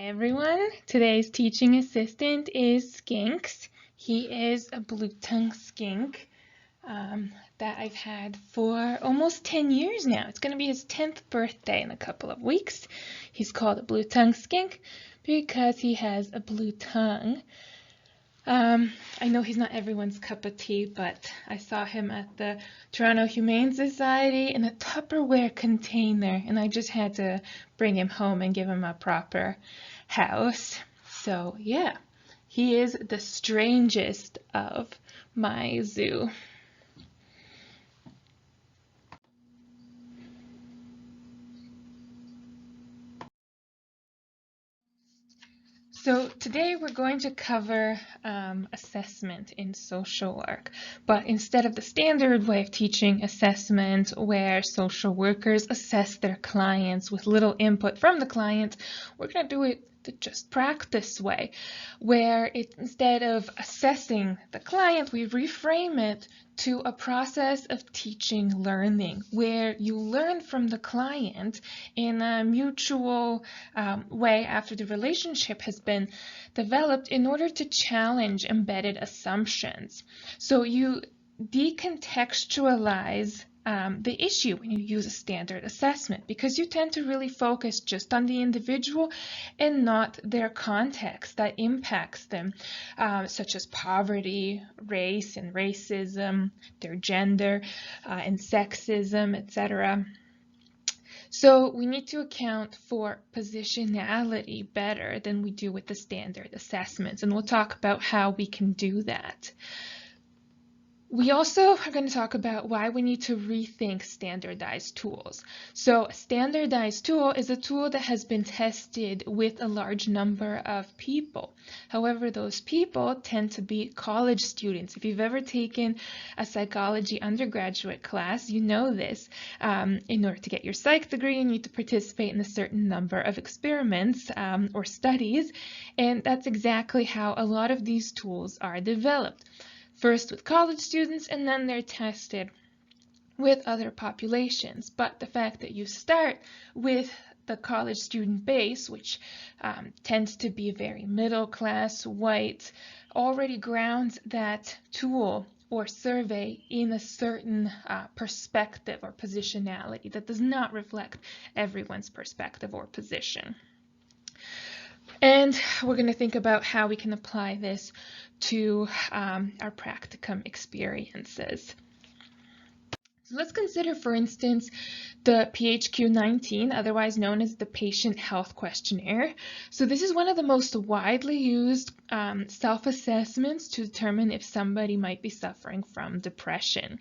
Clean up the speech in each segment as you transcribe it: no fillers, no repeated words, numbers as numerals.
everyone. Today's teaching assistant is Skinks. He is a blue-tongue skink that I've had for almost 10 years now. It's going to be his 10th birthday in a couple of weeks. He's called a blue-tongue skink because he has a blue tongue. I know he's not everyone's cup of tea, but I saw him at the Toronto Humane Society in a Tupperware container, and I just had to bring him home and give him a proper house. So yeah, he is the strangest of my zoo. So today we're going to cover assessment in social work, but instead of the standard way of teaching assessment where social workers assess their clients with little input from the client, we're going to do it the just practice way, where instead of assessing the client, we reframe it to a process of teaching learning, where you learn from the client in a mutual way after the relationship has been developed in order to challenge embedded assumptions. So you decontextualize the issue when you use a standard assessment, because you tend to really focus just on the individual and not their context that impacts them, such as poverty, race and racism, their gender and sexism, etc. So we need to account for positionality better than we do with the standard assessments, and we'll talk about how we can do that. We also are going to talk about why we need to rethink standardized tools. So a standardized tool is a tool that has been tested with a large number of people. However, those people tend to be college students. If you've ever taken a psychology undergraduate class, you know this. In order to get your psych degree, you need to participate in a certain number of experiments or studies, and that's exactly how a lot of these tools are developed. First with college students, and then they're tested with other populations. But the fact that you start with the college student base, which tends to be very middle class, white, already grounds that tool or survey in a certain perspective or positionality that does not reflect everyone's perspective or position. And we're going to think about how we can apply this to our practicum experiences. So let's consider, for instance, the PHQ-19, otherwise known as the Patient Health Questionnaire. So this is one of the most widely used self-assessments to determine if somebody might be suffering from depression.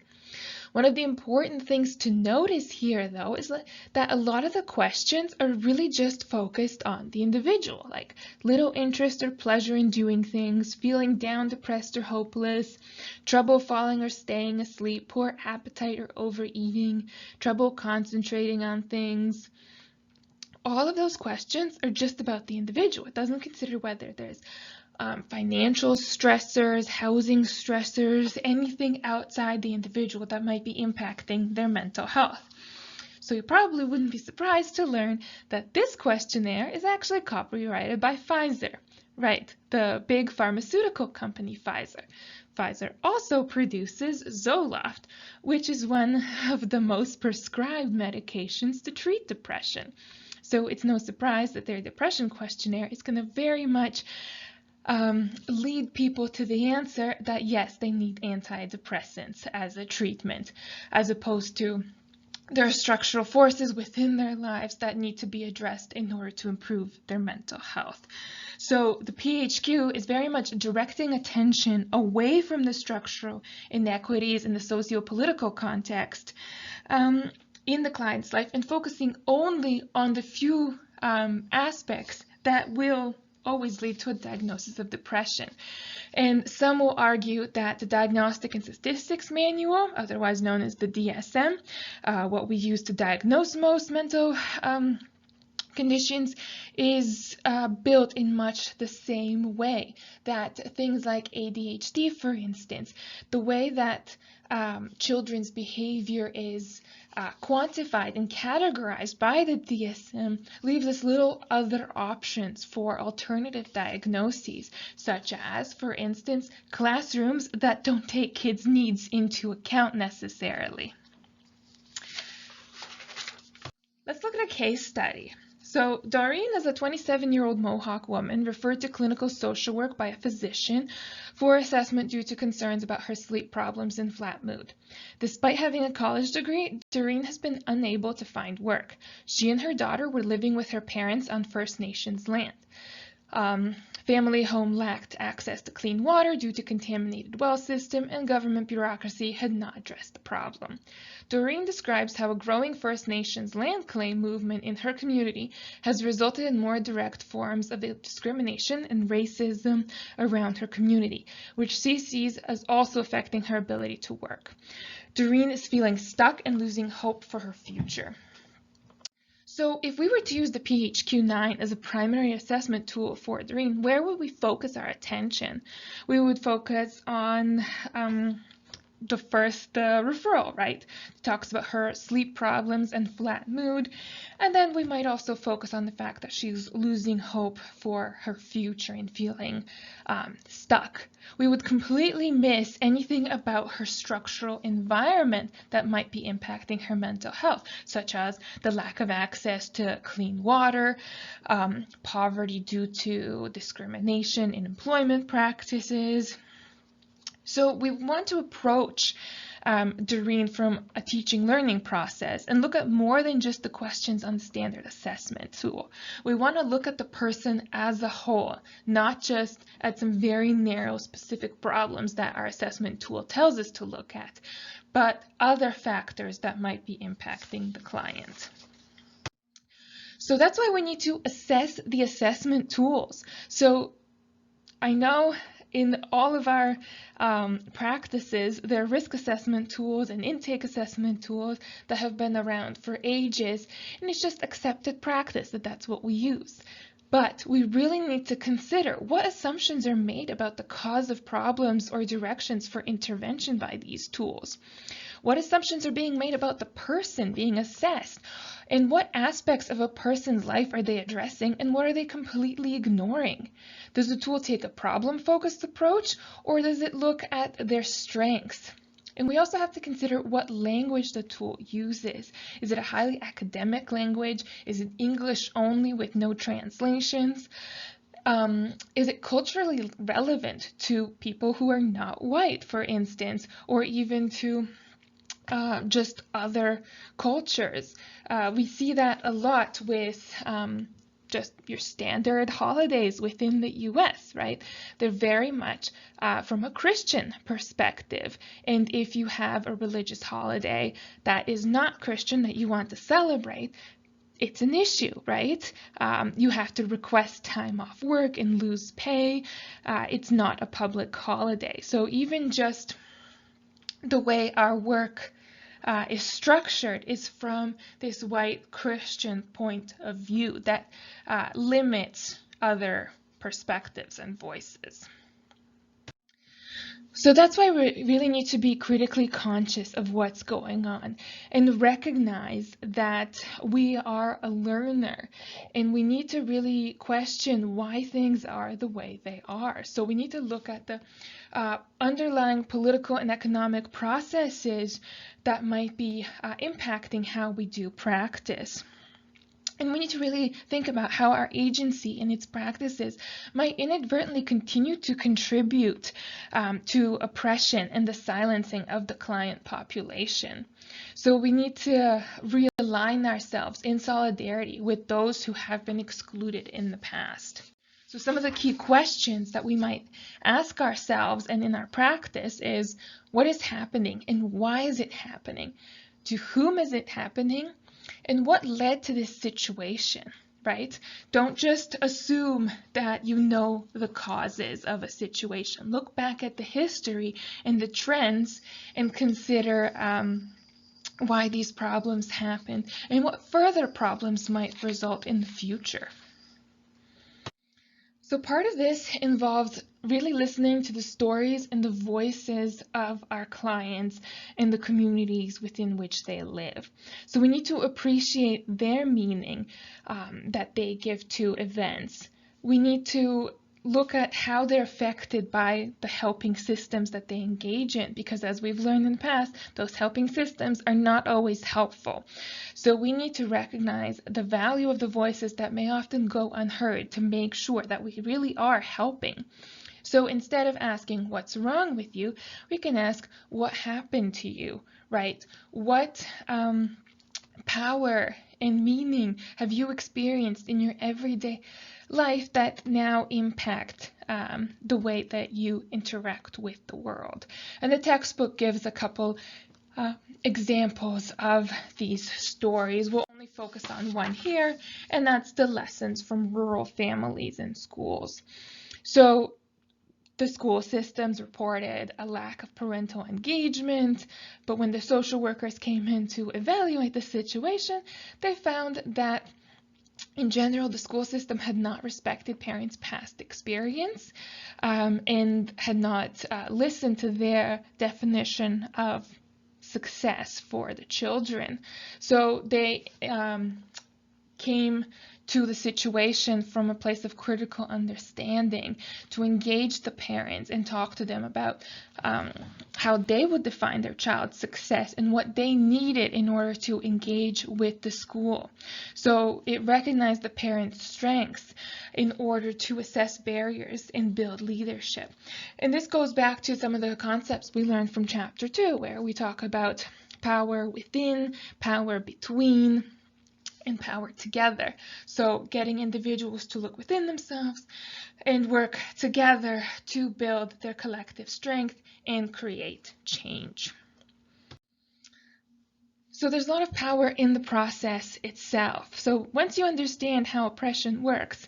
One of the important things to notice here, though, is that a lot of the questions are really just focused on the individual, like little interest or pleasure in doing things, feeling down, depressed, or hopeless, trouble falling or staying asleep, poor appetite or overeating, trouble concentrating on things. All of those questions are just about the individual. It doesn't consider whether there's financial stressors, housing stressors, anything outside the individual that might be impacting their mental health. So you probably wouldn't be surprised to learn that this questionnaire is actually copyrighted by Pfizer. Right, the big pharmaceutical company Pfizer. Pfizer also produces Zoloft, which is one of the most prescribed medications to treat depression. So it's no surprise that their depression questionnaire is going to very much lead people to the answer that yes, they need antidepressants as a treatment, as opposed to there are structural forces within their lives that need to be addressed in order to improve their mental health. So the PHQ is very much directing attention away from the structural inequities in the socio-political context in the client's life and focusing only on the few aspects that will always lead to a diagnosis of depression. And some will argue that the Diagnostic and Statistics Manual, otherwise known as the DSM, what we use to diagnose most mental conditions, is built in much the same way. That things like ADHD, for instance, the way that children's behavior is quantified and categorized by the DSM leaves us little other options for alternative diagnoses, such as, for instance, classrooms that don't take kids' needs into account necessarily. Let's look at a case study. So Doreen is a 27-year-old Mohawk woman referred to clinical social work by a physician for assessment due to concerns about her sleep problems and flat mood. Despite having a college degree, Doreen has been unable to find work. She and her daughter were living with her parents on First Nations land. Family home lacked access to clean water due to contaminated well system, and government bureaucracy had not addressed the problem. Doreen describes how a growing First Nations land claim movement in her community has resulted in more direct forms of discrimination and racism around her community, which she sees as also affecting her ability to work. Doreen is feeling stuck and losing hope for her future. So if we were to use the PHQ-9 as a primary assessment tool for Doreen, where would we focus our attention? We would focus on the referral, right? It talks about her sleep problems and flat mood. And then we might also focus on the fact that she's losing hope for her future and feeling stuck. We would completely miss anything about her structural environment that might be impacting her mental health, such as the lack of access to clean water, poverty due to discrimination in employment practices. So we want to approach Doreen from a teaching learning process and look at more than just the questions on the standard assessment tool. We want to look at the person as a whole, not just at some very narrow specific problems that our assessment tool tells us to look at, but other factors that might be impacting the client. So that's why we need to assess the assessment tools. So I know in all of our practices, there are risk assessment tools and intake assessment tools that have been around for ages, and it's just accepted practice that that's what we use. But we really need to consider what assumptions are made about the cause of problems or directions for intervention by these tools. What assumptions are being made about the person being assessed? And what aspects of a person's life are they addressing, and what are they completely ignoring? Does the tool take a problem-focused approach, or does it look at their strengths? And we also have to consider what language the tool uses. Is it a highly academic language? Is it English only with no translations? Is it culturally relevant to people who are not white, for instance, or even to just other cultures? We see that a lot with just your standard holidays within the US, right? They're very much from a Christian perspective. And if you have a religious holiday that is not Christian that you want to celebrate, it's an issue, right? You have to request time off work and lose pay. It's not a public holiday. So even just the way our work is structured is from this white Christian point of view that limits other perspectives and voices. So that's why we really need to be critically conscious of what's going on and recognize that we are a learner, and we need to really question why things are the way they are. So we need to look at the underlying political and economic processes that might be impacting how we do practice. And we need to really think about how our agency and its practices might inadvertently continue to contribute to oppression and the silencing of the client population. So we need to realign ourselves in solidarity with those who have been excluded in the past. So some of the key questions that we might ask ourselves and in our practice is, what is happening and why is it happening? To whom is it happening? And what led to this situation, right? Don't just assume that you know the causes of a situation. Look back at the history and the trends and consider why these problems happened and what further problems might result in the future. So part of this involves really listening to the stories and the voices of our clients and the communities within which they live. So we need to appreciate their meaning that they give to events. We need to look at how they're affected by the helping systems that they engage in, because as we've learned in the past, those helping systems are not always helpful. So we need to recognize the value of the voices that may often go unheard to make sure that we really are helping. So instead of asking what's wrong with you, we can ask what happened to you, right? What power and meaning have you experienced in your everyday life that now impact the way that you interact with the world? And the textbook gives a couple examples of these stories. We'll only focus on one here, and that's the lessons from rural families and schools. So the school systems reported a lack of parental engagement, but when the social workers came in to evaluate the situation, they found that in general, the school system had not respected parents' past experience and had not listened to their definition of success for the children. So they came to the situation from a place of critical understanding to engage the parents and talk to them about how they would define their child's success and what they needed in order to engage with the school. So it recognized the parents' strengths in order to assess barriers and build leadership. And this goes back to some of the concepts we learned from Chapter 2, where we talk about power within, power between, and power together. So getting individuals to look within themselves and work together to build their collective strength and create change. So there's a lot of power in the process itself. So once you understand how oppression works,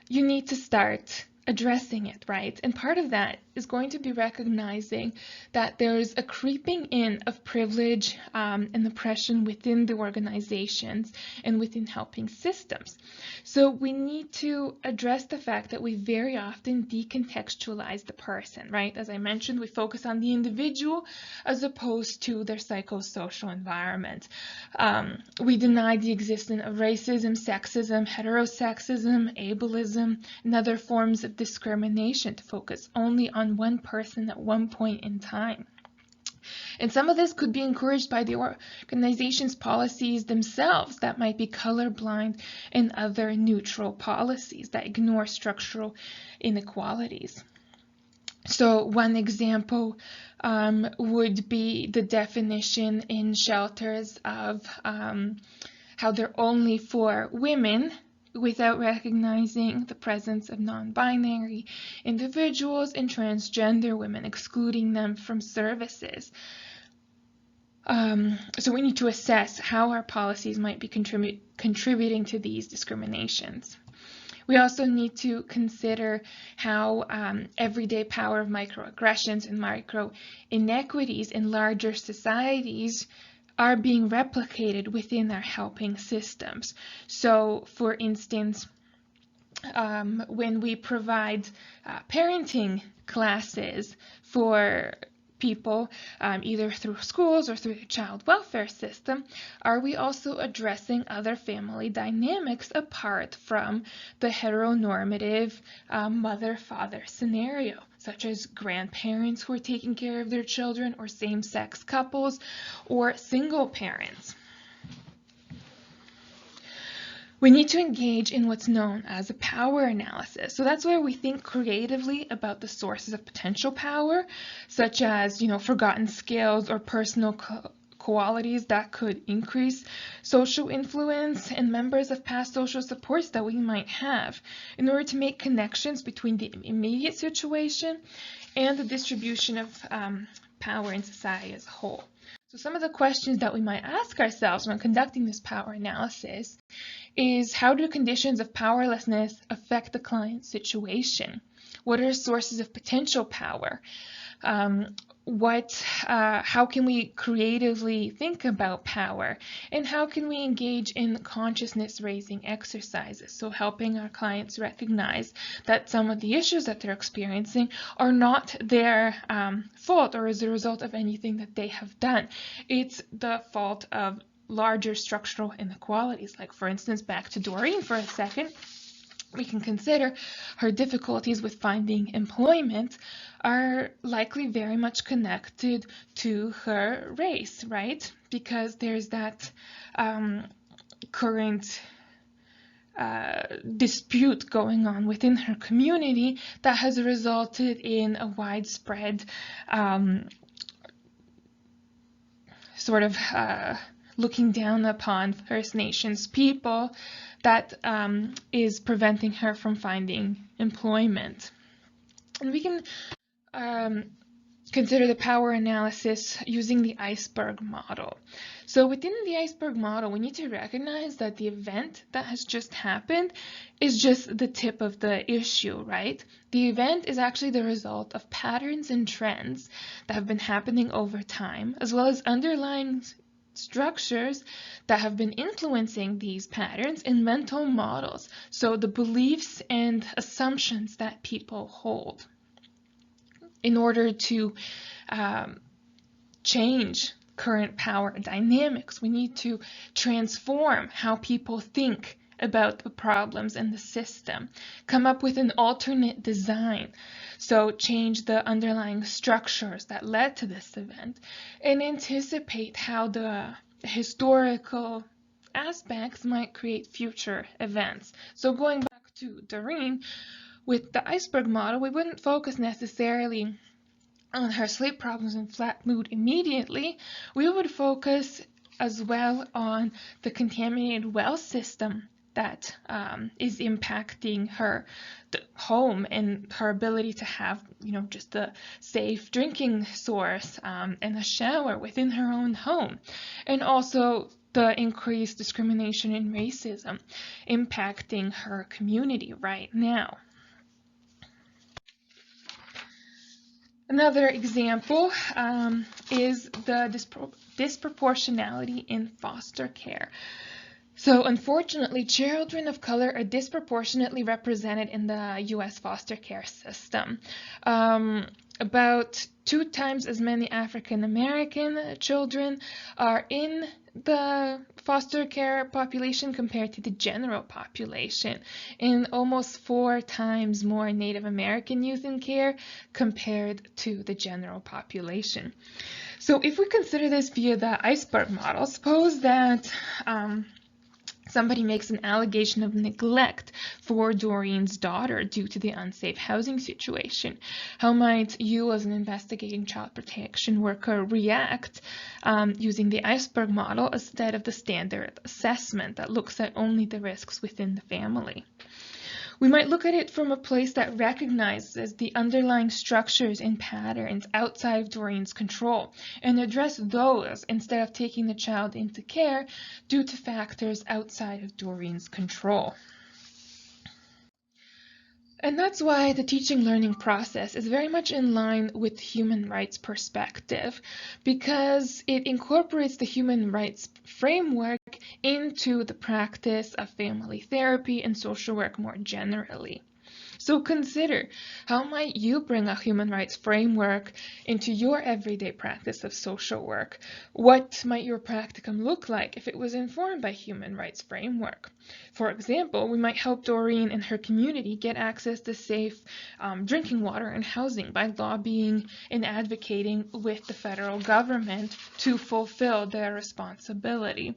you need to start addressing it, right? And part of that is going to be recognizing that there's a creeping in of privilege and oppression within the organizations and within helping systems. So we need to address the fact that we very often decontextualize the person, right? As I mentioned, we focus on the individual as opposed to their psychosocial environment. We deny the existence of racism, sexism, heterosexism, ableism, and other forms of discrimination to focus only on one person at one point in time. And some of this could be encouraged by the organization's policies themselves that might be colorblind and other neutral policies that ignore structural inequalities. So one example would be the definition in shelters of how they're only for women, without recognizing the presence of non-binary individuals and transgender women, excluding them from services. So we need to assess how our policies might be contributing to these discriminations. We also need to consider how everyday power of microaggressions and micro-inequities in larger societies are being replicated within our helping systems. So, for instance, when we provide parenting classes for people, either through schools or through the child welfare system, are we also addressing other family dynamics apart from the heteronormative mother-father scenario, such as grandparents who are taking care of their children, or same-sex couples, or single parents? We need to engage in what's known as a power analysis. So that's where we think creatively about the sources of potential power, such as, forgotten skills or personal qualities that could increase social influence and members of past social supports that we might have, in order to make connections between the immediate situation and the distribution of power in society as a whole. So some of the questions that we might ask ourselves when conducting this power analysis is, how do conditions of powerlessness affect the client's situation? What are sources of potential power? how can we creatively think about power, and how can we engage in consciousness raising exercises, so helping our clients recognize that some of the issues that they're experiencing are not their fault or as a result of anything that they have done. It's the fault of larger structural inequalities. Like, for instance, back to Doreen for a second, we can consider her difficulties with finding employment are likely very much connected to her race, right? Because there's that current dispute going on within her community that has resulted in a widespread sort of looking down upon First Nations people that is preventing her from finding employment. And we can consider the power analysis using the iceberg model. So within the iceberg model, we need to recognize that the event that has just happened is just the tip of the issue, right? The event is actually the result of patterns and trends that have been happening over time, as well as underlying structures that have been influencing these patterns in mental models, so the beliefs and assumptions that people hold. In order to change current power dynamics, we need to transform how people think about the problems in the system, come up with an alternate design, so change the underlying structures that led to this event, and anticipate how the historical aspects might create future events. So going back to Doreen, with the iceberg model, we wouldn't focus necessarily on her sleep problems and flat mood immediately. We would focus as well on the contaminated well system that is impacting her home and her ability to have, just a safe drinking source and a shower within her own home, and also the increased discrimination and racism impacting her community right now. Another example is the disproportionality in foster care. So unfortunately, children of color are disproportionately represented in the U.S. foster care system. About 2 times as many African American children are in the foster care population compared to the general population, and almost 4 times more Native American youth in care compared to the general population. So if we consider this via the iceberg model, suppose that somebody makes an allegation of neglect for Doreen's daughter due to the unsafe housing situation. How might you, as an investigating child protection worker, react using the iceberg model instead of the standard assessment that looks at only the risks within the family? We might look at it from a place that recognizes the underlying structures and patterns outside of Doreen's control and address those instead of taking the child into care due to factors outside of Doreen's control. And that's why the teaching learning process is very much in line with human rights perspective, because it incorporates the human rights framework into the practice of family therapy and social work more generally. So consider, how might you bring a human rights framework into your everyday practice of social work? What might your practicum look like if it was informed by human rights framework? For example, we might help Doreen and her community get access to safe drinking water and housing by lobbying and advocating with the federal government to fulfill their responsibility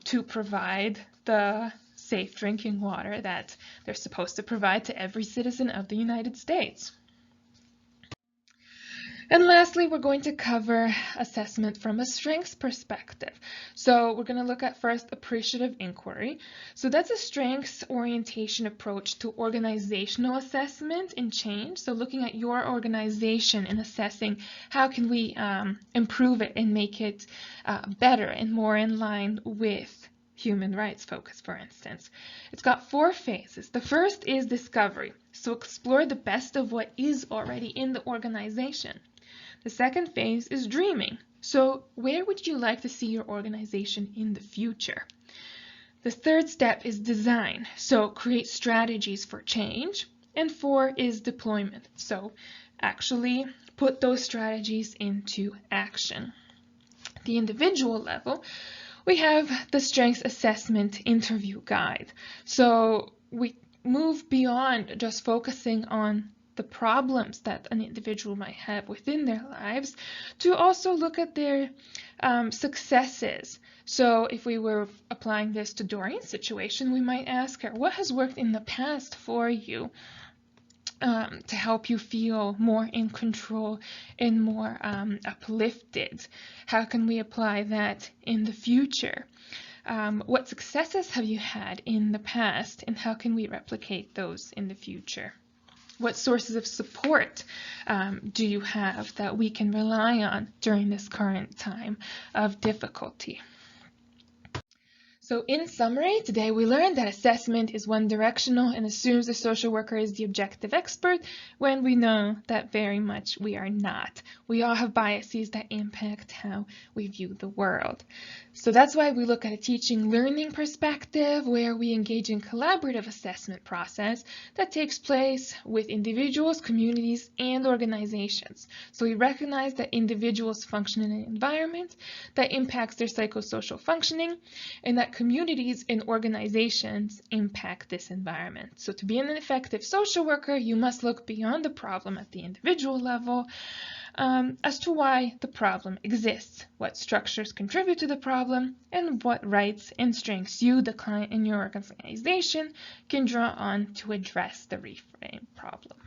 to provide the safe drinking water that they're supposed to provide to every citizen of the United States. And lastly, we're going to cover assessment from a strengths perspective. So we're going to look at first appreciative inquiry. So that's a strengths orientation approach to organizational assessment and change. So looking at your organization and assessing how can we improve it and make it better and more in line with human rights focus, for instance. It's got 4 phases. The first is discovery. So explore the best of what is already in the organization. The second phase is dreaming. So where would you like to see your organization in the future? The third step is design. So create strategies for change. And 4 is deployment. So actually put those strategies into action. At the individual level, we have the Strengths Assessment Interview Guide. So we move beyond just focusing on the problems that an individual might have within their lives to also look at their successes. So if we were applying this to Doreen's situation, we might ask her, what has worked in the past for you to help you feel more in control and more uplifted? How can we apply that in the future? What successes have you had in the past, and how can we replicate those in the future? What sources of support do you have that we can rely on during this current time of difficulty? So in summary, today we learned that assessment is one-directional and assumes the social worker is the objective expert, when we know that very much we are not. We all have biases that impact how we view the world. So that's why we look at a teaching learning perspective, where we engage in collaborative assessment process that takes place with individuals, communities, and organizations. So we recognize that individuals function in an environment that impacts their psychosocial functioning, and that communities and organizations impact this environment. So to be an effective social worker, you must look beyond the problem at the individual level as to why the problem exists, what structures contribute to the problem, and what rights and strengths you, the client, and your organization can draw on to address the reframe problem.